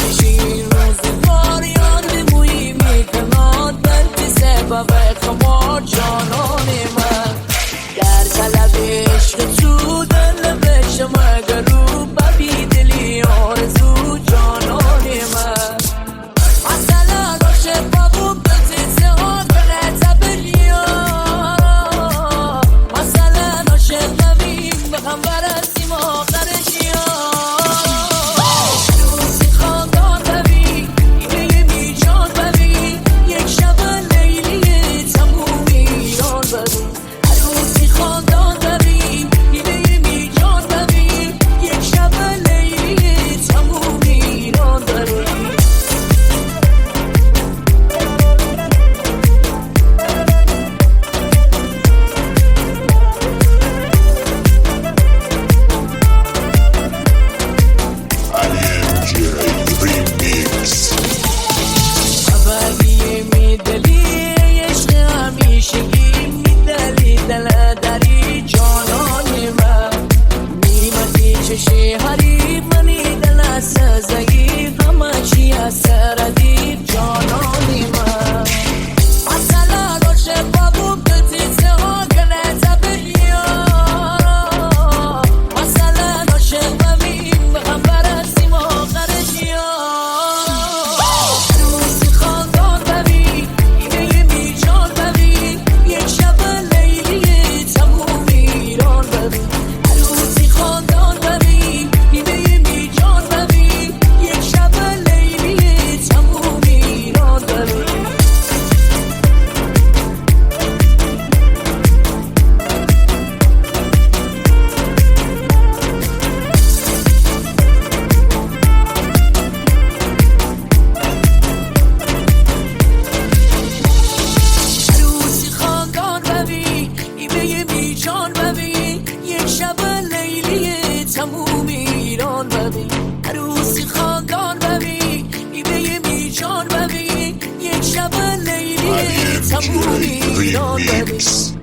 میشی روزگار یاد مویی میکناد بلتی سبب خمار جانان من در طلب عشق تو دل بشم اگر رو ببی دلی آرزو جانان من مثلا داشته بابو بلتی سهاد کنه تبریا مثلا داشته ببین بخم برسیم آخرش یا هری منی دل سزایی همه چی از سردی جانانی من مثلا داشته بابو بلتی سها کنه تبریا مثلا داشته ببین بخم برسیم آخرش یا روزی خواندان ببین اینه میجان ببین یک شب لیلی تموم ایران ببین روزی خواندان جان ببین یک شب لیلی تموم ایران ببین عروسی خاندان ببین ایده می جان ببین یک شب لیلی تموم ایران ببین